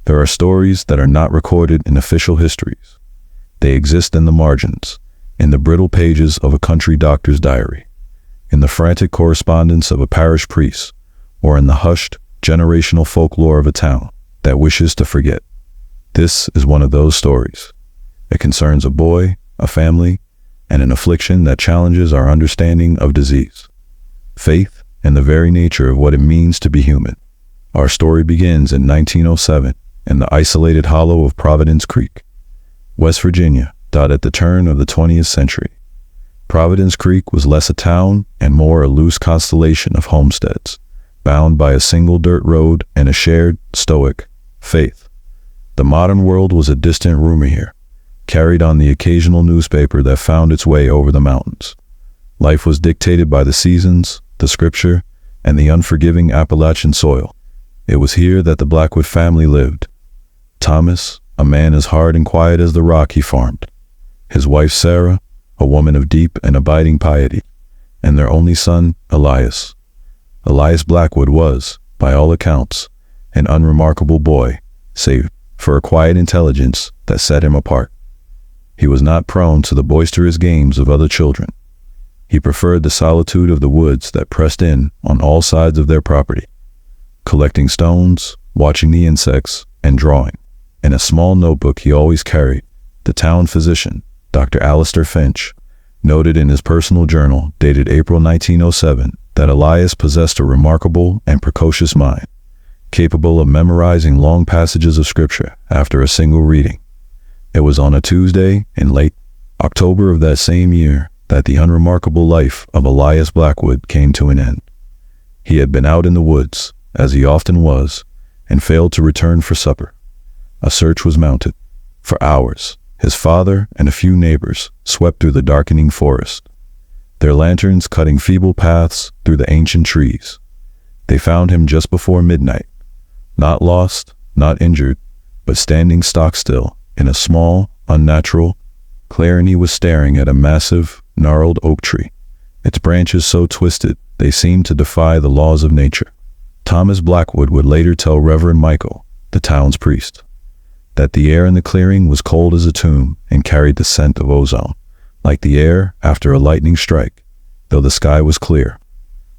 There are stories that are not recorded in official histories. They exist in the margins, in the brittle pages of a country doctor's diary, in the frantic correspondence of a parish priest, or in the hushed, generational folklore of a town that wishes to forget. This is one of those stories. It concerns a boy, a family, and an affliction that challenges our understanding of disease, faith, and the very nature of what it means to be human. Our story begins in 1907 in the isolated hollow of Providence Creek, West Virginia, at the turn of the 20th century. Providence Creek was less a town and more a loose constellation of homesteads, bound by a single dirt road and a shared, stoic faith. The modern world was a distant rumor here, carried on the occasional newspaper that found its way over the mountains. Life was dictated by the seasons, the scripture, and the unforgiving Appalachian soil. It was here that the Blackwood family lived. Thomas, a man as hard and quiet as the rock he farmed. His wife Sarah, a woman of deep and abiding piety, and their only son, Elias. Elias Blackwood was, by all accounts, an unremarkable boy, save for a quiet intelligence that set him apart. He was not prone to the boisterous games of other children. He preferred the solitude of the woods that pressed in on all sides of their property, collecting stones, watching the insects, and drawing. In a small notebook he always carried, the town physician, Dr. Alistair Finch, noted in his personal journal dated April 1907 that Elias possessed a remarkable and precocious mind, capable of memorizing long passages of scripture after a single reading. It was on a Tuesday in late October of that same year that the unremarkable life of Elias Blackwood came to an end. He had been out in the woods, as he often was, and failed to return for supper. A search was mounted. For hours, his father and a few neighbors swept through the darkening forest, their lanterns cutting feeble paths through the ancient trees. They found him just before midnight, not lost, not injured, but standing stock still in a small, unnatural clearing. He was staring at a massive, gnarled oak tree, its branches so twisted they seemed to defy the laws of nature. Thomas Blackwood would later tell Reverend Michael, the town's priest, that the air in the clearing was cold as a tomb and carried the scent of ozone, like the air after a lightning strike, though the sky was clear.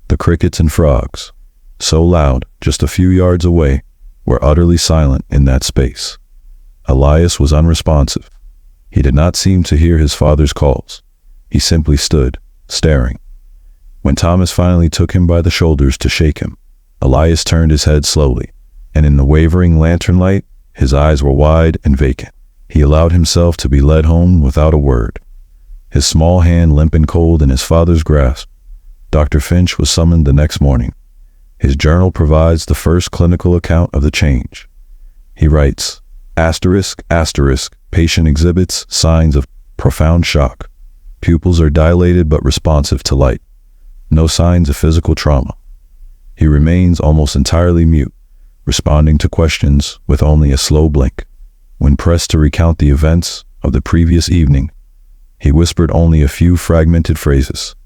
The crickets and frogs, so loud just a few yards away, were utterly silent in that space. Elias was unresponsive. He did not seem to hear his father's calls. He simply stood, staring. When Thomas finally took him by the shoulders to shake him, Elias turned his head slowly, and in the wavering lantern light, his eyes were wide and vacant. He allowed himself to be led home without a word, his small hand limp and cold in his father's grasp. Dr. Finch was summoned the next morning. His journal provides the first clinical account of the change. He writes, ***, patient exhibits signs of profound shock. Pupils are dilated but responsive to light. No signs of physical trauma. He remains almost entirely mute, responding to questions with only a slow blink. When pressed to recount the events of the previous evening, he whispered only a few fragmented phrases.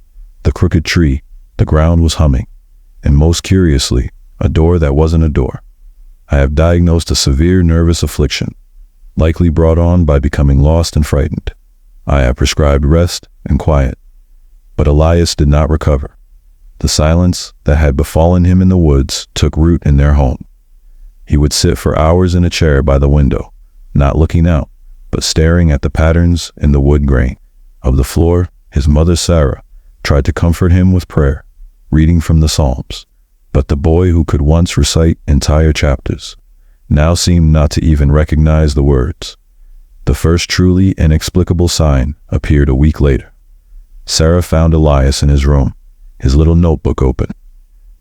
The crooked tree, the ground was humming, and most curiously, a door that wasn't a door. I have diagnosed a severe nervous affliction, likely brought on by becoming lost and frightened. I have prescribed rest and quiet. But Elias did not recover. The silence that had befallen him in the woods took root in their home. He would sit for hours in a chair by the window, not looking out, but staring at the patterns in the wood grain of the floor. His mother Sarah tried to comfort him with prayer, reading from the Psalms. But the boy who could once recite entire chapters now seemed not to even recognize the words. The first truly inexplicable sign appeared a week later. Sarah found Elias in his room, his little notebook open.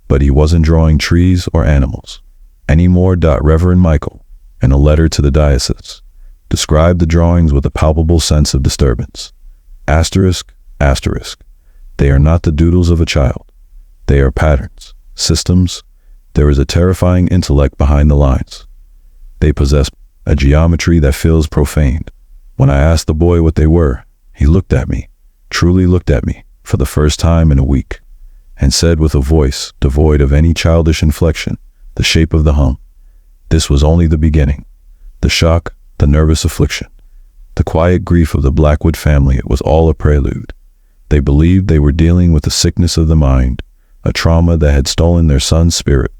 But he wasn't drawing trees or animals anymore. Reverend Michael, in a letter to the diocese, described the drawings with a palpable sense of disturbance. ***, they are not the doodles of a child. They are patterns, systems. There is a terrifying intellect behind the lines. They possess a geometry that feels profaned. When I asked the boy what they were, he looked at me, truly looked at me, for the first time in a week, and said with a voice devoid of any childish inflection, the shape of the hum. This was only the beginning. The shock, the nervous affliction, the quiet grief of the Blackwood family, it was all a prelude. They believed they were dealing with a sickness of the mind, a trauma that had stolen their son's spirit.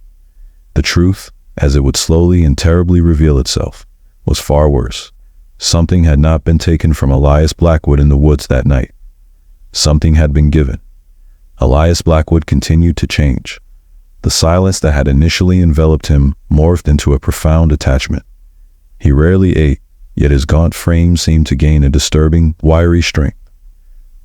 The truth, as it would slowly and terribly reveal itself, was far worse. Something had not been taken from Elias Blackwood in the woods that night. Something had been given. Elias Blackwood continued to change. The silence that had initially enveloped him morphed into a profound attachment. He rarely ate, yet his gaunt frame seemed to gain a disturbing, wiry strength.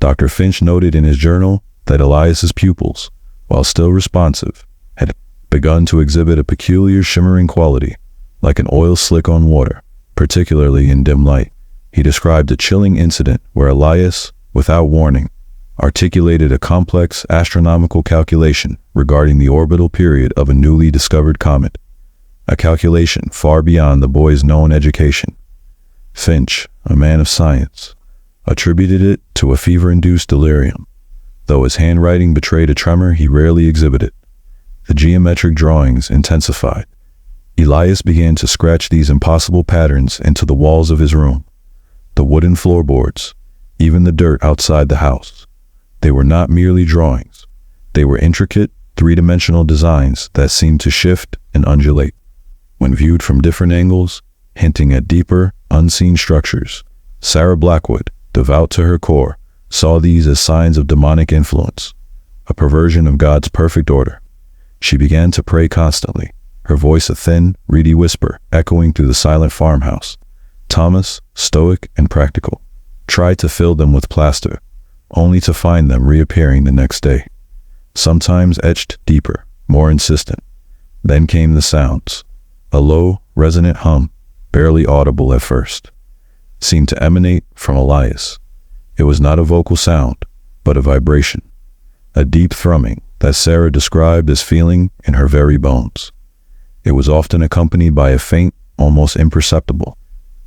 Dr. Finch noted in his journal that Elias's pupils, while still responsive, had begun to exhibit a peculiar shimmering quality, like an oil slick on water, particularly in dim light. He described a chilling incident where Elias, without warning, articulated a complex astronomical calculation regarding the orbital period of a newly discovered comet, a calculation far beyond the boy's known education. Finch, a man of science, attributed it to a fever-induced delirium, though his handwriting betrayed a tremor he rarely exhibited. The geometric drawings intensified. Elias began to scratch these impossible patterns into the walls of his room, the wooden floorboards, even the dirt outside the house. They were not merely drawings. They were intricate, three-dimensional designs that seemed to shift and undulate, when viewed from different angles, hinting at deeper, unseen structures. Sarah Blackwood, devout to her core, saw these as signs of demonic influence, a perversion of God's perfect order. She began to pray constantly, her voice a thin, reedy whisper echoing through the silent farmhouse. Thomas, stoic and practical, tried to fill them with plaster, only to find them reappearing the next day, sometimes etched deeper, more insistent. Then came the sounds. A low, resonant hum, barely audible at first, seemed to emanate from Elias. It was not a vocal sound, but a vibration, a deep thrumming that Sarah described as feeling in her very bones. It was often accompanied by a faint, almost imperceptible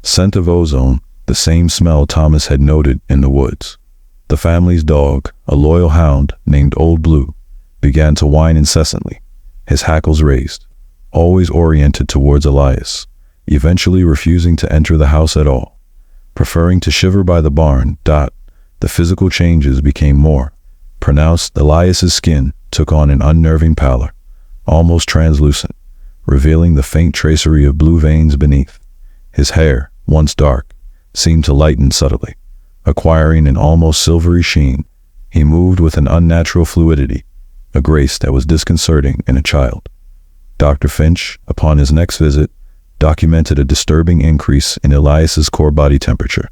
scent of ozone, the same smell Thomas had noted in the woods. The family's dog, a loyal hound named Old Blue, began to whine incessantly, his hackles raised, always oriented towards Elias, eventually refusing to enter the house at all, preferring to shiver by the barn. The physical changes became more pronounced. Elias's skin took on an unnerving pallor, almost translucent, revealing the faint tracery of blue veins beneath. His hair, once dark, seemed to lighten subtly, acquiring an almost silvery sheen. He moved with an unnatural fluidity, a grace that was disconcerting in a child. Dr. Finch, upon his next visit, documented a disturbing increase in Elias's core body temperature,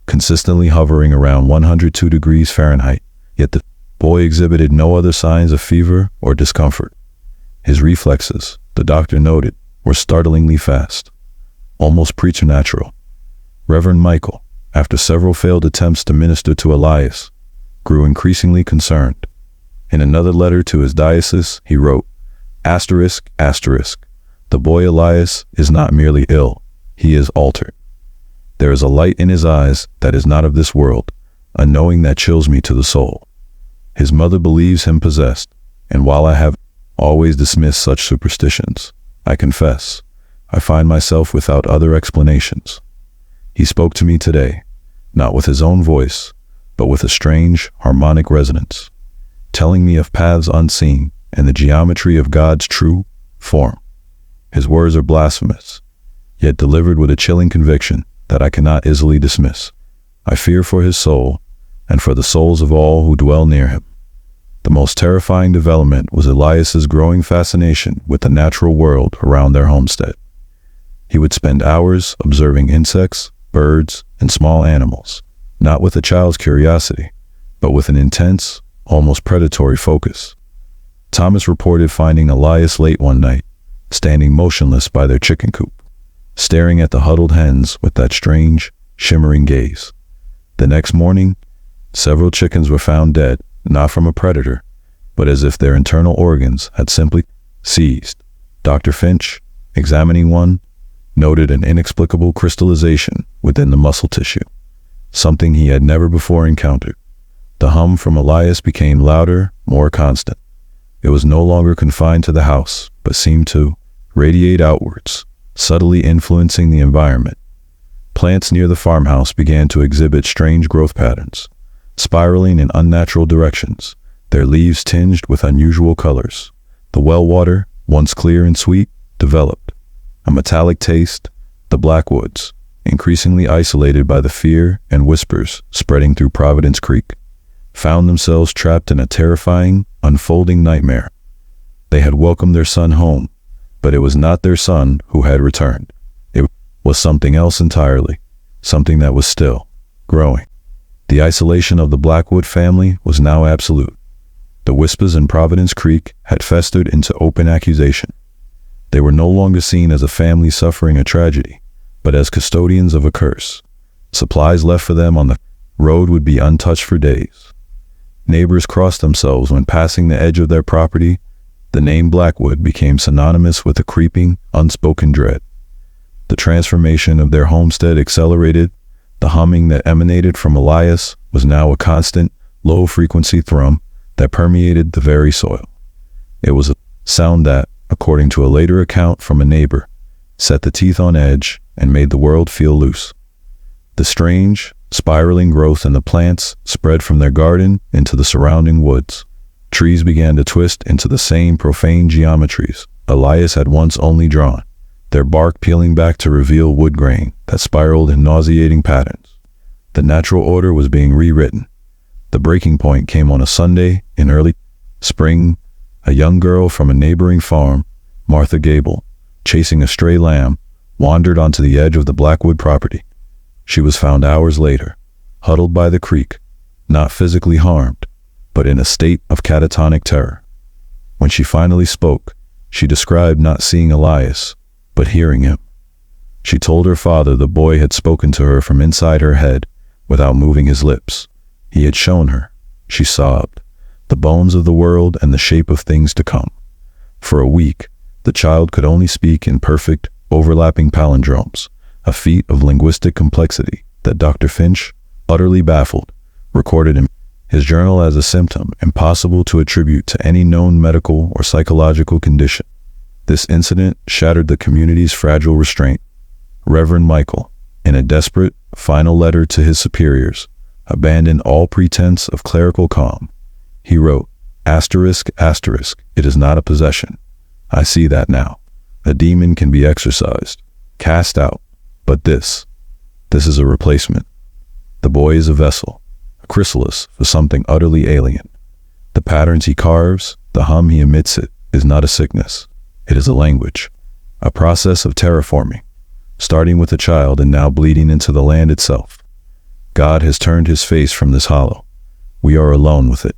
consistently hovering around 102 degrees Fahrenheit, yet the boy exhibited no other signs of fever or discomfort. His reflexes, the doctor noted, were startlingly fast, almost preternatural. Reverend Michael, after several failed attempts to minister to Elias, grew increasingly concerned. In another letter to his diocese, he wrote, ****, the boy Elias is not merely ill, he is altered. There is a light in his eyes that is not of this world, a knowing that chills me to the soul. His mother believes him possessed, and while I have always dismissed such superstitions, I confess, I find myself without other explanations. He spoke to me today, not with his own voice, but with a strange, harmonic resonance, telling me of paths unseen and the geometry of God's true form. His words are blasphemous, yet delivered with a chilling conviction that I cannot easily dismiss. I fear for his soul, and for the souls of all who dwell near him." The most terrifying development was Elias's growing fascination with the natural world around their homestead. He would spend hours observing insects, birds, and small animals, not with a child's curiosity, but with an intense, almost predatory focus. Thomas reported finding Elias late one night, standing motionless by their chicken coop, staring at the huddled hens with that strange, shimmering gaze. The next morning, several chickens were found dead, not from a predator, but as if their internal organs had simply seized. Dr. Finch, examining one, noted an inexplicable crystallization within the muscle tissue, something he had never before encountered. The hum from Elias became louder, more constant. It was no longer confined to the house, but seemed to radiate outwards, subtly influencing the environment. Plants near the farmhouse began to exhibit strange growth patterns, spiraling in unnatural directions, their leaves tinged with unusual colors. The well water, once clear and sweet, developed a metallic taste. The Blackwoods, increasingly isolated by the fear and whispers spreading through Providence Creek, found themselves trapped in a terrifying, unfolding nightmare. They had welcomed their son home, but it was not their son who had returned. It was something else entirely, something that was still growing. The isolation of the Blackwood family was now absolute. The whispers in Providence Creek had festered into open accusation. They were no longer seen as a family suffering a tragedy, but as custodians of a curse. Supplies left for them on the road would be untouched for days. Neighbors crossed themselves when passing the edge of their property. The name Blackwood became synonymous with a creeping, unspoken dread. The transformation of their homestead accelerated. The humming that emanated from Elias was now a constant, low-frequency thrum that permeated the very soil. It was a sound that, according to a later account from a neighbor, set the teeth on edge and made the world feel loose. The strange, spiraling growth in the plants spread from their garden into the surrounding woods. Trees began to twist into the same profane geometries Elias had once only drawn, their bark peeling back to reveal wood grain that spiraled in nauseating patterns. The natural order was being rewritten. The breaking point came on a Sunday in early spring. A young girl from a neighboring farm, Martha Gable, chasing a stray lamb, wandered onto the edge of the Blackwood property. She was found hours later, huddled by the creek, not physically harmed, but in a state of catatonic terror. When she finally spoke, she described not seeing Elias, but hearing him. She told her father the boy had spoken to her from inside her head without moving his lips. He had shown her, she sobbed, the bones of the world and the shape of things to come. For a week, the child could only speak in perfect, overlapping palindromes, a feat of linguistic complexity that Dr. Finch, utterly baffled, recorded in his journal as a symptom impossible to attribute to any known medical or psychological condition. This incident shattered the community's fragile restraint. Reverend Michael, in a desperate, final letter to his superiors, abandoned all pretense of clerical calm. He wrote, ****, it is not a possession. I see that now. A demon can be exorcised, cast out, but this is a replacement. The boy is a vessel, a chrysalis for something utterly alien. The patterns he carves, the hum he emits, it is not a sickness. It is a language, a process of terraforming, starting with a child and now bleeding into the land itself. God has turned his face from this hollow. We are alone with it."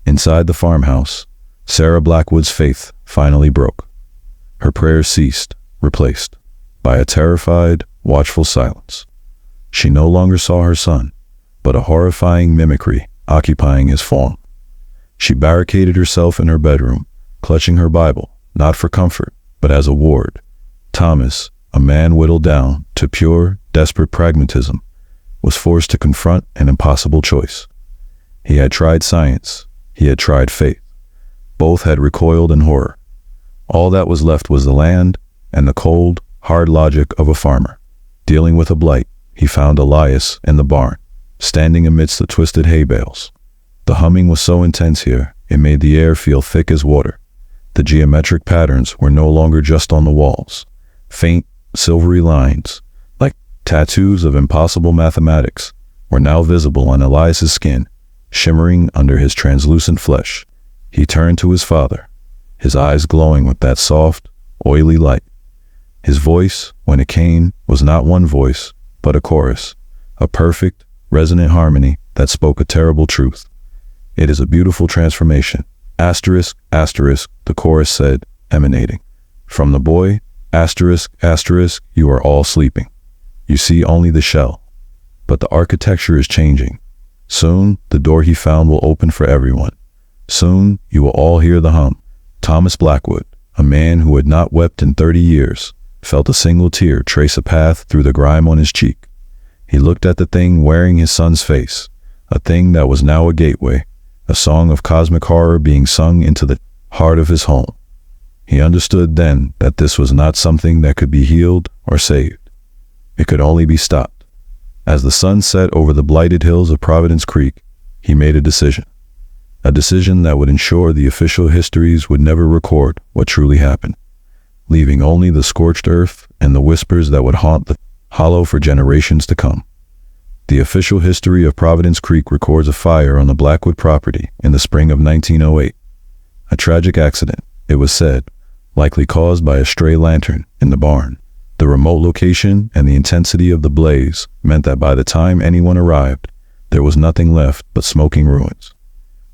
Inside the farmhouse, Sarah Blackwood's faith finally broke. Her prayers ceased, replaced by a terrified, watchful silence. She no longer saw her son, but a horrifying mimicry occupying his form. She barricaded herself in her bedroom, clutching her Bible, not for comfort, but as a ward. Thomas, a man whittled down to pure, desperate pragmatism, was forced to confront an impossible choice. He had tried science. He had tried faith. Both had recoiled in horror. All that was left was the land and the cold, hard logic of a farmer. Dealing with a blight, he found Elias in the barn, standing amidst the twisted hay bales. The humming was so intense here, it made the air feel thick as water. The geometric patterns were no longer just on the walls. Faint, silvery lines, like tattoos of impossible mathematics, were now visible on Elias's skin, shimmering under his translucent flesh. He turned to his father, his eyes glowing with that soft, oily light. His voice, when it came, was not one voice, but a chorus, a perfect, resonant harmony that spoke a terrible truth. "It is a beautiful transformation, asterisk, asterisk," the chorus said, emanating. "From the boy, asterisk, asterisk, you are all sleeping. You see only the shell. But the architecture is changing. Soon, the door he found will open for everyone. Soon, you will all hear the hum." Thomas Blackwood, a man who had not wept in 30 years, felt a single tear trace a path through the grime on his cheek. He looked at the thing wearing his son's face, a thing that was now a gateway, a song of cosmic horror being sung into the heart of his home. He understood then that this was not something that could be healed or saved. It could only be stopped. As the sun set over the blighted hills of Providence Creek, he made a decision that would ensure the official histories would never record what truly happened, leaving only the scorched earth and the whispers that would haunt the hollow for generations to come. The official history of Providence Creek records a fire on the Blackwood property in the spring of 1908. A tragic accident, it was said, likely caused by a stray lantern in the barn. The remote location and the intensity of the blaze meant that by the time anyone arrived, there was nothing left but smoking ruins.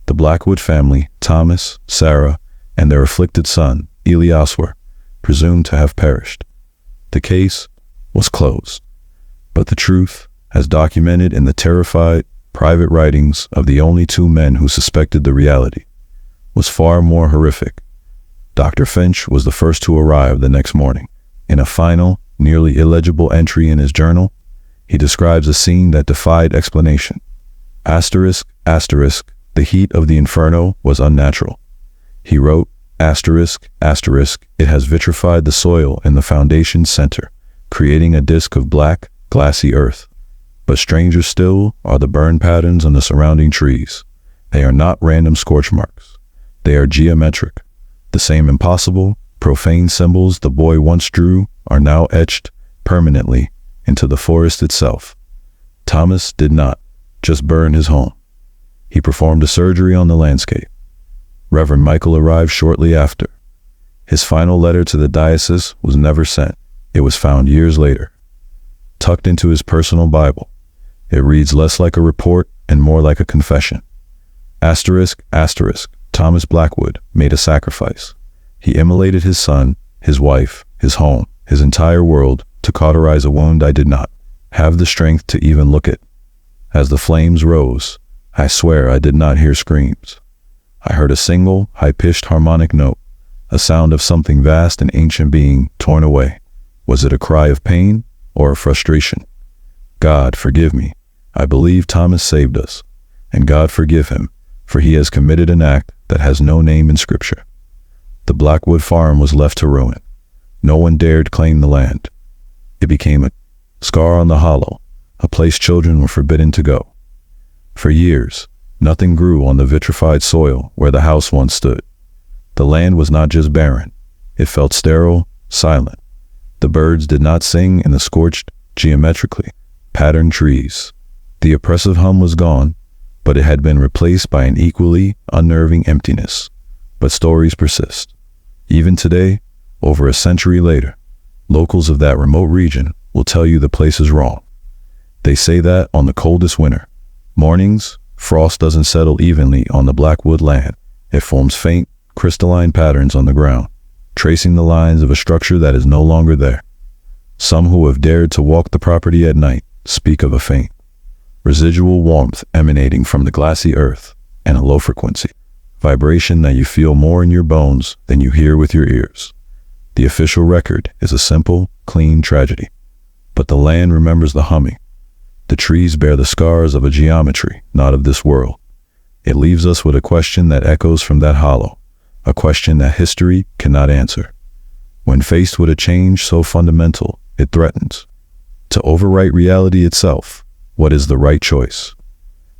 The Blackwood family, Thomas, Sarah, and their afflicted son, Elias, were presumed to have perished. The case was closed, but the truth, as documented in the terrified private writings of the only two men who suspected the reality, was far more horrific. Dr. Finch was the first to arrive the next morning. In a final, nearly illegible entry in his journal, he describes a scene that defied explanation. Asterisk, asterisk, the heat of the inferno was unnatural. He wrote, asterisk, asterisk, it has vitrified the soil in the foundation center, creating a disk of black, glassy earth. But stranger still are the burn patterns on the surrounding trees. They are not random scorch marks. They are geometric. The same impossible, profane symbols the boy once drew are now etched permanently into the forest itself. Thomas did not just burn his home. He performed a surgery on the landscape. Reverend Michael arrived shortly after. His final letter to the diocese was never sent. It was found years later, tucked into his personal Bible. It reads less like a report and more like a confession. Asterisk, asterisk, Thomas Blackwood made a sacrifice. He immolated his son, his wife, his home, his entire world to cauterize a wound I did not have the strength to even look at. As the flames rose, I swear I did not hear screams. I heard a single, high-pitched harmonic note, a sound of something vast and ancient being torn away. Was it a cry of pain or of frustration? God, forgive me. I believe Thomas saved us, and God forgive him, for he has committed an act that has no name in Scripture. The Blackwood farm was left to ruin. No one dared claim the land. It became a scar on the hollow, a place children were forbidden to go. For years, nothing grew on the vitrified soil where the house once stood. The land was not just barren. It felt sterile, silent. The birds did not sing in the scorched, geometrically patterned trees. The oppressive hum was gone, but it had been replaced by an equally unnerving emptiness. But stories persist. Even today, over a century later, locals of that remote region will tell you the place is wrong. They say that on the coldest winter mornings, frost doesn't settle evenly on the Blackwood land. It forms faint, crystalline patterns on the ground, tracing the lines of a structure that is no longer there. Some who have dared to walk the property at night speak of a faint, residual warmth emanating from the glassy earth and a low frequency vibration that you feel more in your bones than you hear with your ears. The official record is a simple, clean tragedy, but the land remembers the humming. The trees bear the scars of a geometry not of this world. It leaves us with a question that echoes from that hollow, a question that history cannot answer. When faced with a change so fundamental, it threatens to overwrite reality itself. What is the right choice?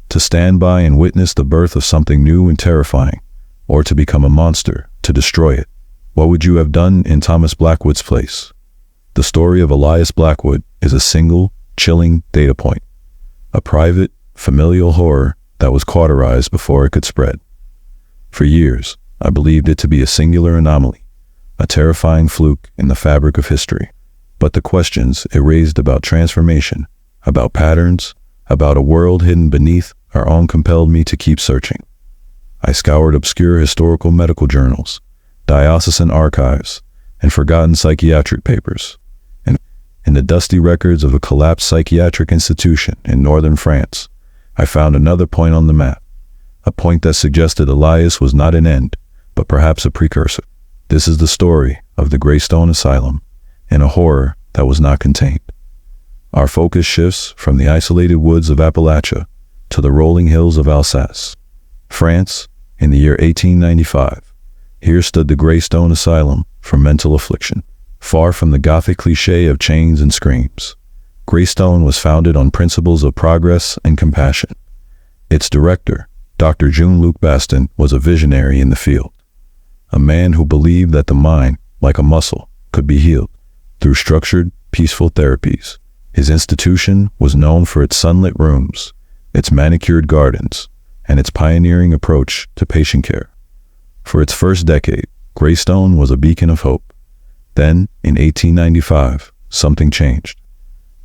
To stand by and witness the birth of something new and terrifying, or to become a monster to destroy it? What would you have done in Thomas Blackwood's place? The story of Elias Blackwood is a single, chilling data point, a private, familial horror that was cauterized before it could spread. For years, I believed it to be a singular anomaly, a terrifying fluke in the fabric of history. But the questions it raised about transformation, about patterns, about a world hidden beneath our own compelled me to keep searching. I scoured obscure historical medical journals, diocesan archives, and forgotten psychiatric papers. And in the dusty records of a collapsed psychiatric institution in northern France, I found another point on the map, a point that suggested Elias was not an end, but perhaps a precursor. This is the story of the Greystone Asylum, and a horror that was not contained. Our focus shifts from the isolated woods of Appalachia to the rolling hills of Alsace, France, in the year 1895. Here stood the Greystone Asylum for mental affliction. Far from the Gothic cliché of chains and screams, Greystone was founded on principles of progress and compassion. Its director, Dr. Jean-Luc Bastin, was a visionary in the field, a man who believed that the mind, like a muscle, could be healed through structured, peaceful therapies. His institution was known for its sunlit rooms, its manicured gardens, and its pioneering approach to patient care. For its first decade, Greystone was a beacon of hope. Then, in 1895, something changed.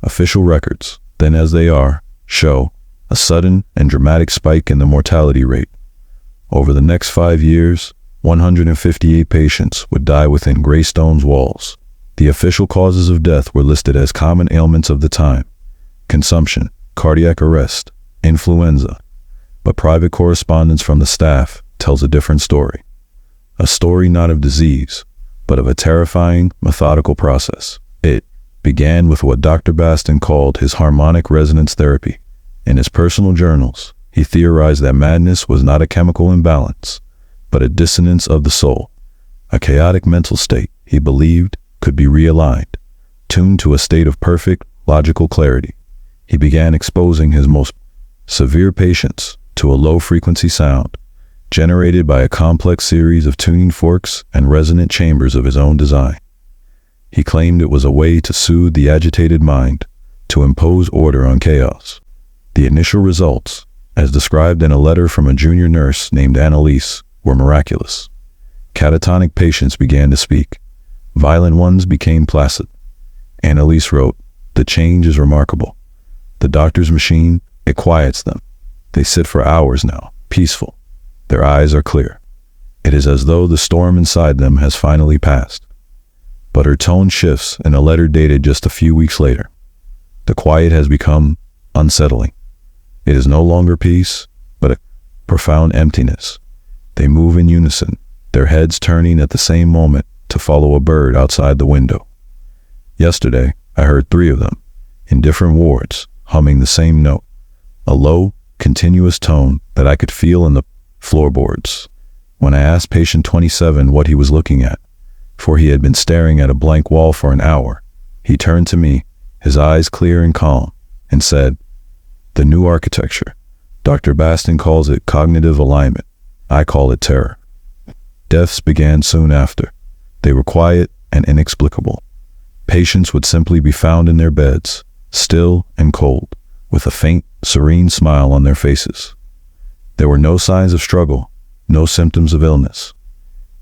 Official records, then as they are, show a sudden and dramatic spike in the mortality rate. Over the next 5 years, 158 patients would die within Greystone's walls. The official causes of death were listed as common ailments of the time: consumption, cardiac arrest, influenza. But private correspondence from the staff tells a different story. A story not of disease, but of a terrifying, methodical process. It began with what Dr. Bastin called his harmonic resonance therapy. In his personal journals, he theorized that madness was not a chemical imbalance, but a dissonance of the soul, a chaotic mental state he believed could be realigned, tuned to a state of perfect, logical clarity. He began exposing his most severe patients to a low-frequency sound, generated by a complex series of tuning forks and resonant chambers of his own design. He claimed it was a way to soothe the agitated mind, to impose order on chaos. The initial results, as described in a letter from a junior nurse named Annalise, were miraculous. Catatonic patients began to speak. Violent ones became placid. Annalise wrote, "The change is remarkable. The doctor's machine, it quiets them. They sit for hours now, peaceful. Their eyes are clear. It is as though the storm inside them has finally passed." But her tone shifts in a letter dated just a few weeks later. The quiet has become unsettling. It is no longer peace, but a profound emptiness. They move in unison, their heads turning at the same moment to follow a bird outside the window. Yesterday, I heard 3 of them, in different wards, humming the same note, a low, continuous tone that I could feel in the floorboards. When I asked patient 27 what he was looking at, for he had been staring at a blank wall for an hour, he turned to me, his eyes clear and calm, and said, "The new architecture. Dr. Bastin calls it cognitive alignment. I call it terror." Deaths began soon after. They were quiet and inexplicable. Patients would simply be found in their beds, still and cold, with a faint, serene smile on their faces. There were no signs of struggle, no symptoms of illness.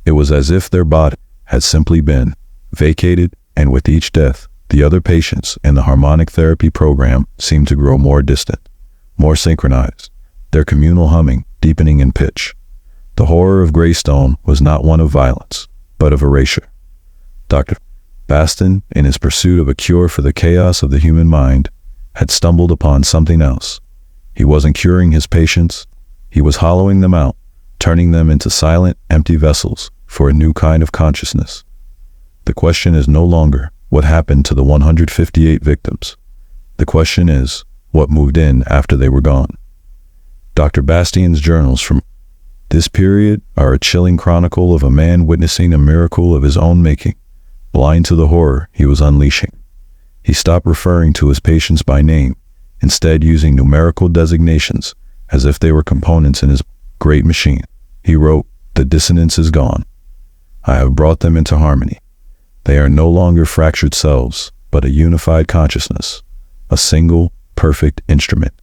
It was as if their body had simply been vacated, and with each death, the other patients in the harmonic therapy program seemed to grow more distant, more synchronized, their communal humming deepening in pitch. The horror of Greystone was not one of violence, but of erasure. Dr. Bastin, in his pursuit of a cure for the chaos of the human mind, had stumbled upon something else. He wasn't curing his patients, he was hollowing them out, turning them into silent, empty vessels for a new kind of consciousness. The question is no longer what happened to the 158 victims. The question is, what moved in after they were gone? Dr. Bastin's journals from this period are a chilling chronicle of a man witnessing a miracle of his own making, blind to the horror he was unleashing. He stopped referring to his patients by name, instead using numerical designations as if they were components in his great machine. He wrote, "The dissonance is gone. I have brought them into harmony. They are no longer fractured selves, but a unified consciousness, a single, perfect instrument.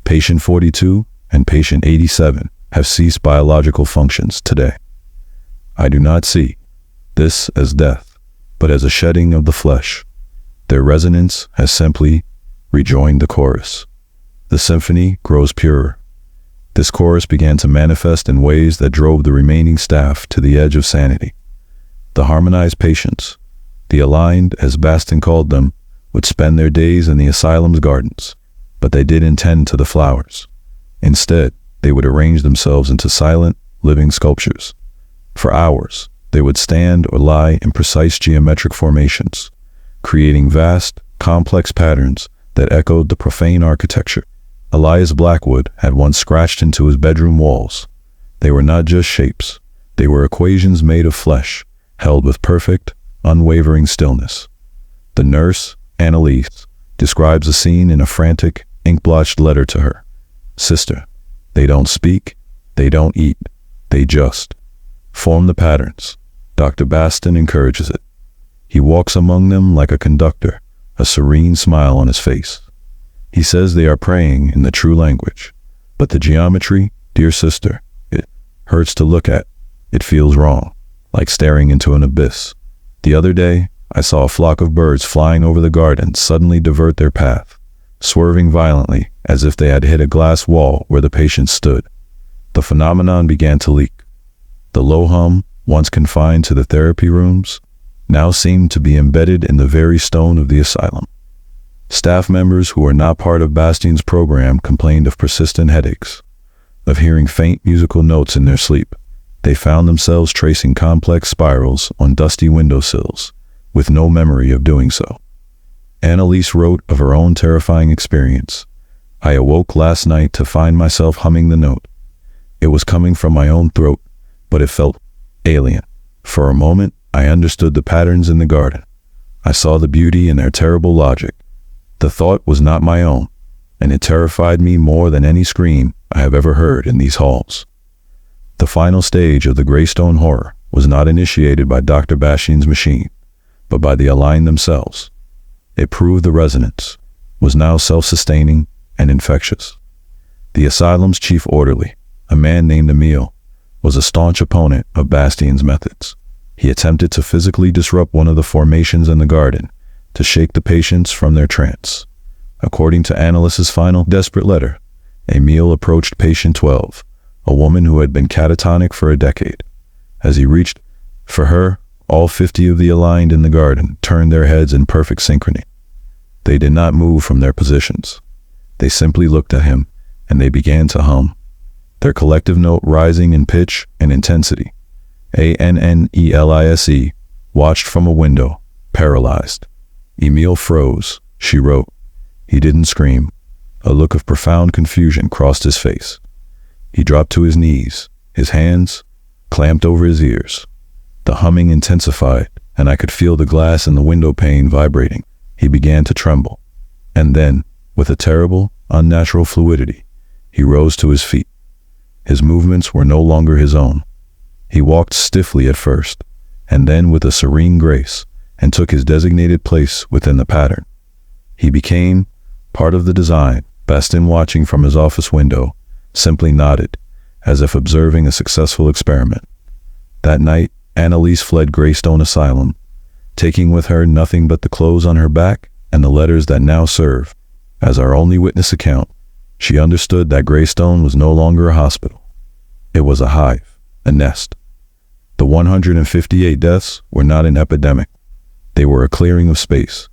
Patient 42 and patient 87 have ceased biological functions today. I do not see this as death, but as a shedding of the flesh. Their resonance has simply rejoined the chorus. The symphony grows purer." This chorus began to manifest in ways that drove the remaining staff to the edge of sanity. The harmonized patients, the aligned, as Bastin called them, would spend their days in the asylum's gardens, but they didn't tend to the flowers. Instead, they would arrange themselves into silent, living sculptures. For hours, they would stand or lie in precise geometric formations, creating vast, complex patterns that echoed the profane architecture Elias Blackwood had once scratched into his bedroom walls. They were not just shapes, They were equations made of flesh, held with perfect, unwavering stillness. The nurse, Annalise, describes a scene in a frantic, ink-blotched letter to her. "Sister, they don't speak, they don't eat, they just form the patterns." Dr. Baston encourages it. He walks among them like a conductor, a serene smile on his face. He says they are praying in the true language, but the geometry, dear sister, it hurts to look at. It feels wrong, like staring into an abyss. The other day, I saw a flock of birds flying over the garden suddenly divert their path, swerving violently as if they had hit a glass wall where the patient stood. The phenomenon began to leak. The low hum, once confined to the therapy rooms, now seemed to be embedded in the very stone of the asylum. Staff members who were not part of Bastion's program complained of persistent headaches, of hearing faint musical notes in their sleep. They found themselves tracing complex spirals on dusty windowsills, with no memory of doing so. Annalise wrote of her own terrifying experience. "I awoke last night to find myself humming the note. It was coming from my own throat, but it felt alien. For a moment, I understood the patterns in the garden. I saw the beauty in their terrible logic. The thought was not my own, and it terrified me more than any scream I have ever heard in these halls." The final stage of the Greystone horror was not initiated by Dr. Bastion's machine, but by the Align themselves. It proved the resonance was now self-sustaining and infectious. The asylum's chief orderly, a man named Emile, was a staunch opponent of Bastion's methods. He attempted to physically disrupt one of the formations in the garden to shake the patients from their trance. According to Annalise's final desperate letter, Emile approached patient 12, a woman who had been catatonic for a decade. As he reached for her, all 50 of the aligned in the garden turned their heads in perfect synchrony. They did not move from their positions. They simply looked at him, and they began to hum, their collective note rising in pitch and intensity. Annelise watched from a window, paralyzed. Emile froze, she wrote. He didn't scream. A look of profound confusion crossed his face. He dropped to his knees, his hands clamped over his ears. The humming intensified, and I could feel the glass in the window pane vibrating. He began to tremble. And then, with a terrible, unnatural fluidity, he rose to his feet. His movements were no longer his own. He walked stiffly at first, and then with a serene grace, and took his designated place within the pattern. He became part of the design. Baston, watching from his office window, simply nodded, as if observing a successful experiment. That night, Annalise fled Greystone Asylum, taking with her nothing but the clothes on her back and the letters that now serve as our only witness account. She understood that Greystone was no longer a hospital. It was a hive, a nest. The 158 deaths were not an epidemic. They were a clearing of space.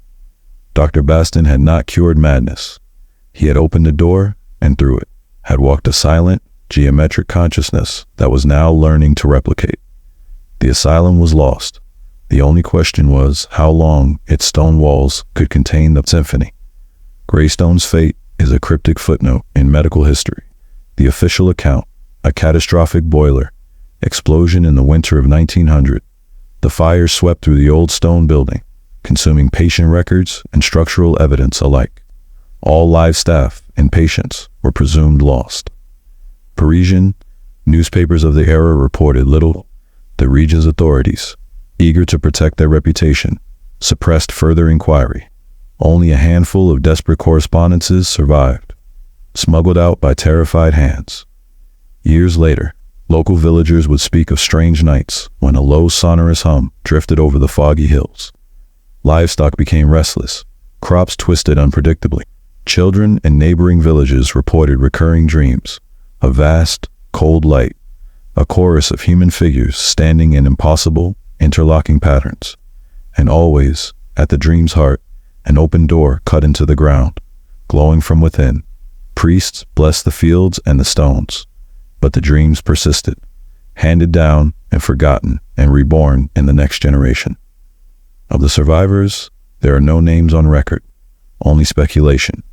Dr. Baston had not cured madness. He had opened the door, and through it, had walked a silent, geometric consciousness that was now learning to replicate. The asylum was lost. The only question was how long its stone walls could contain the symphony. Greystone's fate is a cryptic footnote in medical history. The official account, a catastrophic boiler explosion in the winter of 1900. The fire swept through the old stone building, consuming patient records and structural evidence alike. All live staff and patients were presumed lost. Parisian newspapers of the era reported little. The region's authorities, eager to protect their reputation, suppressed further inquiry. Only a handful of desperate correspondences survived, smuggled out by terrified hands. Years later, local villagers would speak of strange nights when a low, sonorous hum drifted over the foggy hills. Livestock became restless, crops twisted unpredictably. Children in neighboring villages reported recurring dreams, a vast, cold light, a chorus of human figures standing in impossible, interlocking patterns, and always, at the dream's heart, an open door cut into the ground, glowing from within. Priests blessed the fields and the stones, but the dreams persisted, handed down and forgotten and reborn in the next generation. Of the survivors, there are no names on record, only speculation.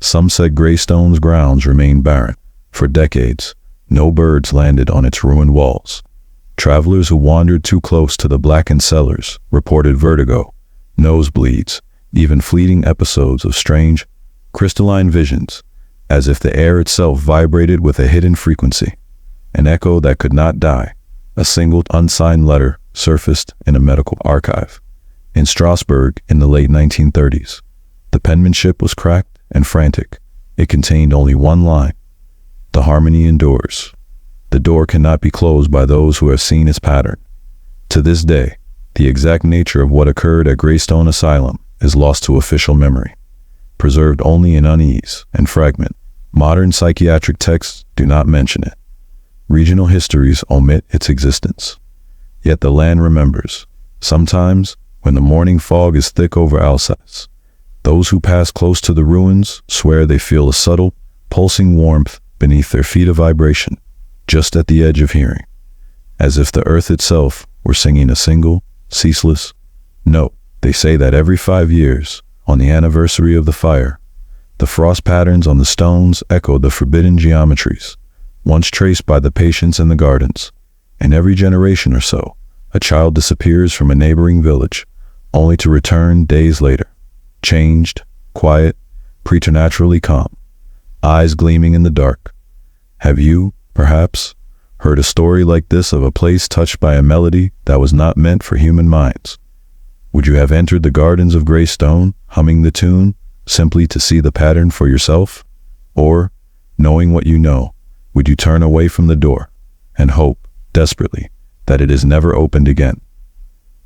Some said Greystone's grounds remained barren. For decades, no birds landed on its ruined walls. Travelers who wandered too close to the blackened cellars reported vertigo, nosebleeds, even fleeting episodes of strange, crystalline visions, as if the air itself vibrated with a hidden frequency, an echo that could not die. A single unsigned letter surfaced in a medical archive in Strasbourg in the late 1930s. The penmanship was cracked and frantic. It contained only one line: "The harmony endures. The door cannot be closed by those who have seen its pattern." To this day, the exact nature of what occurred at Greystone Asylum is lost to official memory, preserved only in unease and fragment. Modern psychiatric texts do not mention it. Regional histories omit its existence. Yet the land remembers. Sometimes, when the morning fog is thick over Alsace, those who pass close to the ruins swear they feel a subtle, pulsing warmth beneath their feet, a vibration, just at the edge of hearing, as if the earth itself were singing a single, ceaseless note. They say that every 5 years, on the anniversary of the fire, the frost patterns on the stones echo the forbidden geometries, once traced by the patients in the gardens, and every generation or so, a child disappears from a neighboring village, only to return days later, changed, quiet, preternaturally calm, eyes gleaming in the dark. Have you, perhaps, heard a story like this of a place touched by a melody that was not meant for human minds? Would you have entered the gardens of Greystone, humming the tune, simply to see the pattern for yourself? Or, knowing what you know, would you turn away from the door and hope, desperately, that it is never opened again?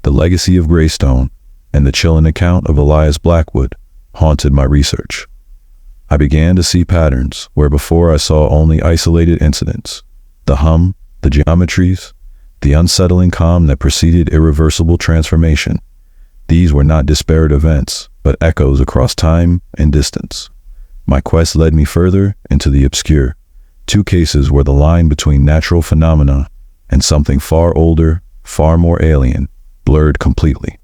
The legacy of Greystone and the chilling account of Elias Blackwood haunted my research. I began to see patterns where before I saw only isolated incidents. The hum, the geometries, the unsettling calm that preceded irreversible transformation. These were not disparate events, but echoes across time and distance. My quest led me further into the obscure. 2 cases where the line between natural phenomena and something far older, far more alien, blurred completely.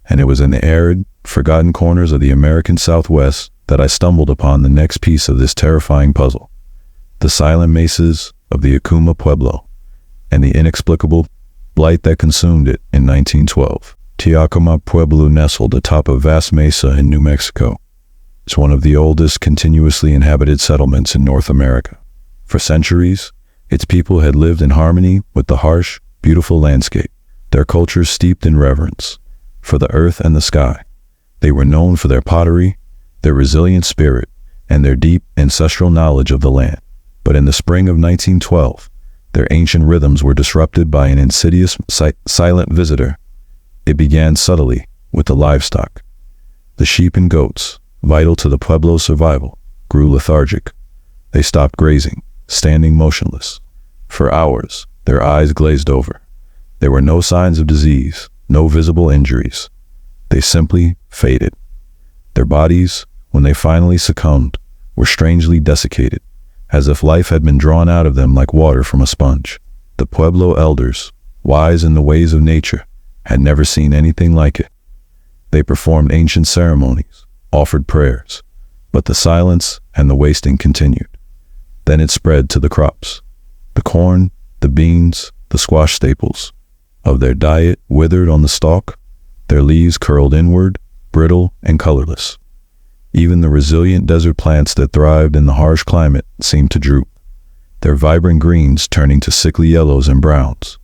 And it was in the arid, forgotten corners of the American Southwest that I stumbled upon the next piece of this terrifying puzzle: the silent mesas of the Acuma Pueblo, and the inexplicable blight that consumed it in 1912. Acuma Pueblo, nestled atop a vast mesa in New Mexico, is one of the oldest continuously inhabited settlements in North America. For centuries, its people had lived in harmony with the harsh, beautiful landscape, their culture steeped in reverence for the earth and the sky. They were known for their pottery, their resilient spirit, and their deep ancestral knowledge of the land. But in the spring of 1912, their ancient rhythms were disrupted by an insidious, silent visitor. It began subtly with the livestock. The sheep and goats, vital to the Pueblo's survival, grew lethargic. They stopped grazing, standing motionless. For hours, their eyes glazed over. There were no signs of disease, no visible injuries. They simply faded. Their bodies, when they finally succumbed, were strangely desiccated, as if life had been drawn out of them like water from a sponge. The Pueblo elders, wise in the ways of nature, had never seen anything like it. They performed ancient ceremonies, offered prayers, but the silence and the wasting continued. Then it spread to the crops. The corn, the beans, the squash staples of their diet withered on the stalk, their leaves curled inward, brittle and colorless. Even the resilient desert plants that thrived in the harsh climate seemed to droop, their vibrant greens turning to sickly yellows and browns.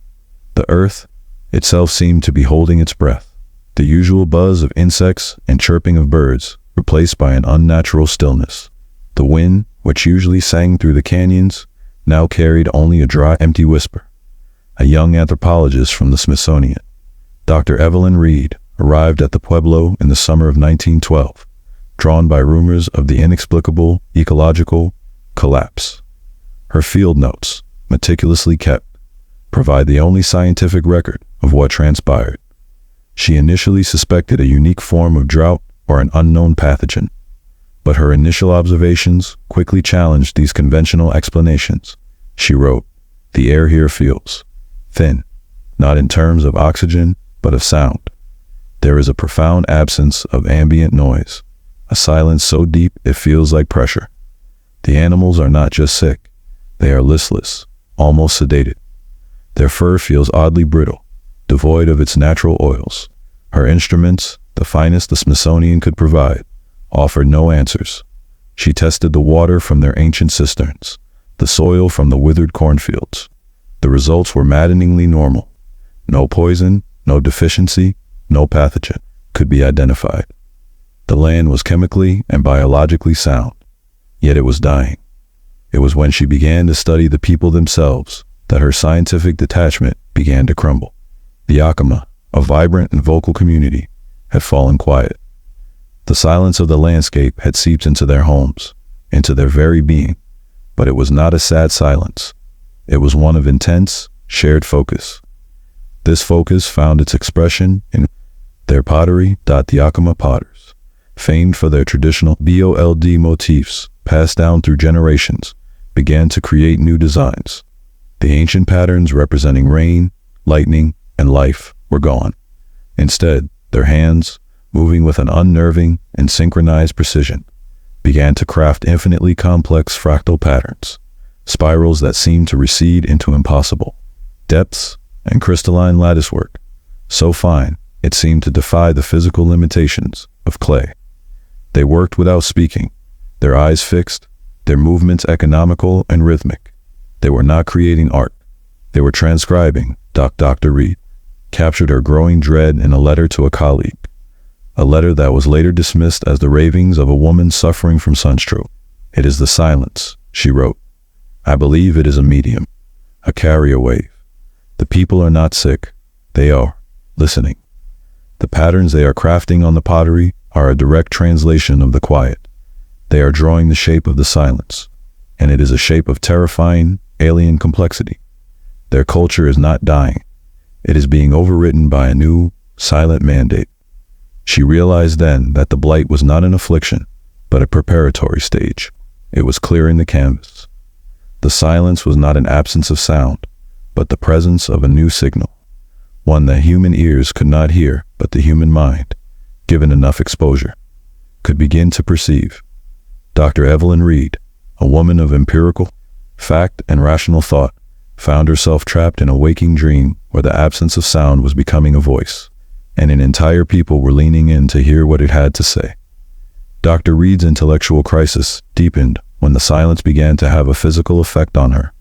The earth itself seemed to be holding its breath, the usual buzz of insects and chirping of birds replaced by an unnatural stillness. The wind, which usually sang through the canyons, now carried only a dry, empty whisper. A young anthropologist from the Smithsonian, Dr. Evelyn Reed, arrived at the Pueblo in the summer of 1912, drawn by rumors of the inexplicable ecological collapse. Her field notes, meticulously kept, provide the only scientific record of what transpired. She initially suspected a unique form of drought or an unknown pathogen, but her initial observations quickly challenged these conventional explanations. She wrote, "The air here feels thin, not in terms of oxygen, but of sound. There is a profound absence of ambient noise, a silence so deep it feels like pressure. The animals are not just sick, they are listless, almost sedated. Their fur feels oddly brittle, devoid of its natural oils. Her instruments, the finest the Smithsonian could provide, offered no answers. She tested the water from their ancient cisterns, the soil from the withered cornfields. The results were maddeningly normal. No poison, no deficiency, no pathogen could be identified. The land was chemically and biologically sound, yet it was dying. It was when she began to study the people themselves that her scientific detachment began to crumble. The Yakima, a vibrant and vocal community, had fallen quiet. The silence of the landscape had seeped into their homes, into their very being, but it was not a sad silence. It was one of intense, shared focus. This focus found its expression in their pottery. The Yakima potters, famed for their traditional bold motifs passed down through generations, began to create new designs. The ancient patterns representing rain, lightning, and life were gone. Instead, their hands, moving with an unnerving and synchronized precision, began to craft infinitely complex fractal patterns, spirals that seemed to recede into impossible depths, and crystalline latticework, so fine it seemed to defy the physical limitations of clay. They worked without speaking, their eyes fixed, their movements economical and rhythmic. They were not creating art. They were transcribing. Dr. Reed captured her growing dread in a letter to a colleague, a letter that was later dismissed as the ravings of a woman suffering from sunstroke. "It is the silence," she wrote. "I believe it is a medium, a carrier wave. The people are not sick. They are listening. The patterns they are crafting on the pottery are a direct translation of the quiet. They are drawing the shape of the silence, and it is a shape of terrifying, alien complexity. Their culture is not dying. It is being overwritten by a new, silent mandate." She realized then that the blight was not an affliction, but a preparatory stage. It was clearing the canvas. The silence was not an absence of sound, but the presence of a new signal, one that human ears could not hear, but the human mind, given enough exposure, could begin to perceive. Dr. Evelyn Reed, a woman of empirical fact and rational thought, found herself trapped in a waking dream where the absence of sound was becoming a voice, and an entire people were leaning in to hear what it had to say. Dr. Reed's intellectual crisis deepened when the silence began to have a physical effect on her.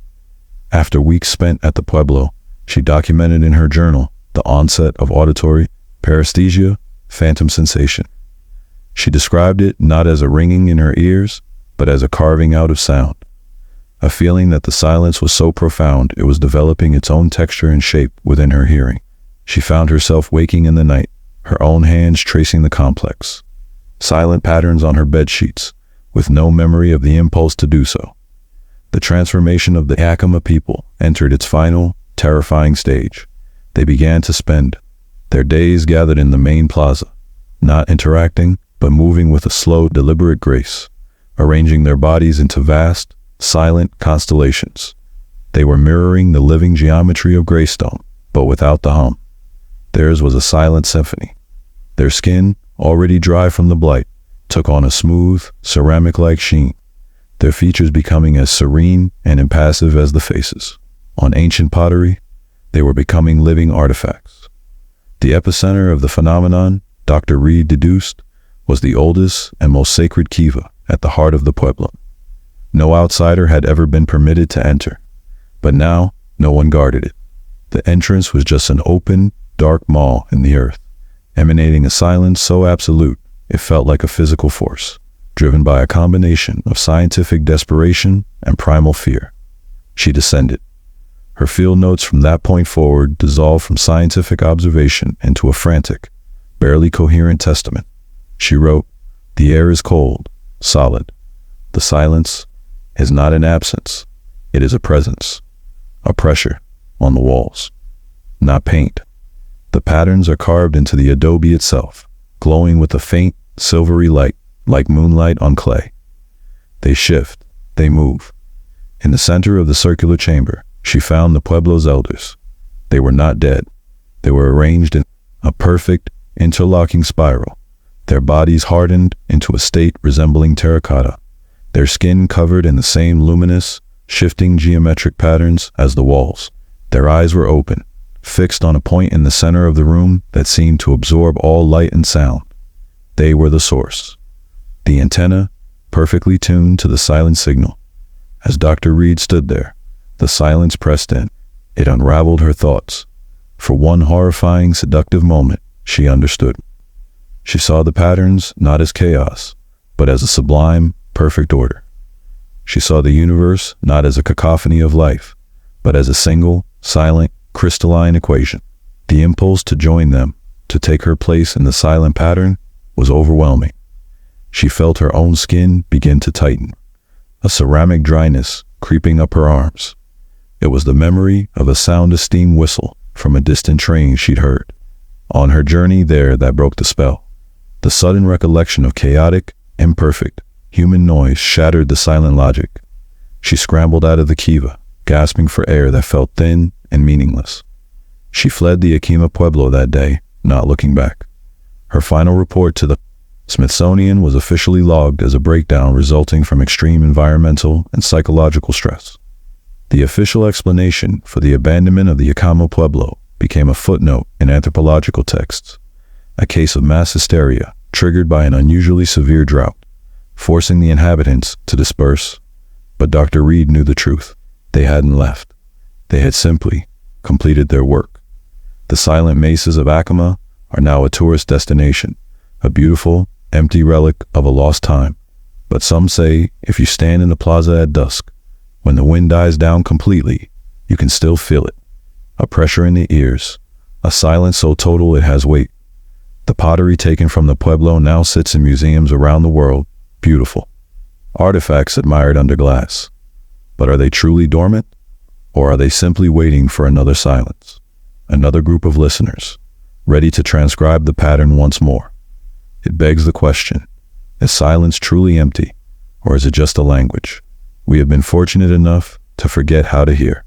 After weeks spent at the Pueblo, she documented in her journal the onset of auditory paresthesia, phantom sensation. She described it not as a ringing in her ears, but as a carving out of sound, a feeling that the silence was so profound it was developing its own texture and shape within her hearing. She found herself waking in the night, her own hands tracing the complex, silent patterns on her bed sheets, with no memory of the impulse to do so. The transformation of the Yakima people entered its final, terrifying stage. They began to spend their days gathered in the main plaza, not interacting, but moving with a slow, deliberate grace, arranging their bodies into vast, silent constellations. They were mirroring the living geometry of Greystone, but without the hum. Theirs was a silent symphony. Their skin, already dry from the blight, took on a smooth, ceramic-like sheen, their features becoming as serene and impassive as the faces. On ancient pottery, they were becoming living artifacts. The epicenter of the phenomenon, Dr. Reed deduced, was the oldest and most sacred kiva at the heart of the Pueblo. No outsider had ever been permitted to enter, but now no one guarded it. The entrance was just an open, dark maw in the earth, emanating a silence so absolute it felt like a physical force, driven by a combination of scientific desperation and primal fear. She descended. Her field notes from that point forward dissolved from scientific observation into a frantic, barely coherent testament. She wrote, "The air is cold, solid. The silence is not an absence. It is a presence, a pressure on the walls, not paint. The patterns are carved into the adobe itself, glowing with a faint, silvery light, like moonlight on clay. They shift, they move." In the center of the circular chamber, she found the Pueblo's elders. They were not dead. They were arranged in a perfect, interlocking spiral, their bodies hardened into a state resembling terracotta, their skin covered in the same luminous, shifting geometric patterns as the walls. Their eyes were open, fixed on a point in the center of the room that seemed to absorb all light and sound. They were the source. The antenna, perfectly tuned to the silent signal. As Dr. Reed stood there, the silence pressed in. It unraveled her thoughts. For one horrifying, seductive moment, she understood. She saw the patterns not as chaos, but as a sublime, perfect order. She saw the universe not as a cacophony of life, but as a single, silent, crystalline equation. The impulse to join them, to take her place in the silent pattern, was overwhelming. She felt her own skin begin to tighten, a ceramic dryness creeping up her arms. It was the memory of a sound of steam whistle from a distant train she'd heard. On her journey there that broke the spell. The sudden recollection of chaotic, imperfect, human noise shattered the silent logic. She scrambled out of the kiva, gasping for air that felt thin and meaningless. She fled the Yakima Pueblo that day, not looking back. Her final report to the Smithsonian was officially logged as a breakdown resulting from extreme environmental and psychological stress. The official explanation for the abandonment of the Yakima Pueblo became a footnote in anthropological texts, a case of mass hysteria triggered by an unusually severe drought, forcing the inhabitants to disperse. But Dr. Reed knew the truth. They hadn't left. They had simply completed their work. The silent mesas of Yakima are now a tourist destination, a beautiful, empty relic of a lost time. But some say if you stand in the plaza at dusk, when the wind dies down completely, you can still feel it. A pressure in the ears, a silence so total it has weight. The pottery taken from the Pueblo now sits in museums around the world, beautiful. Artifacts admired under glass. But are they truly dormant? Or are they simply waiting for another silence? Another group of listeners, ready to transcribe the pattern once more? It begs the question, is silence truly empty, or is it just a language? We have been fortunate enough to forget how to hear.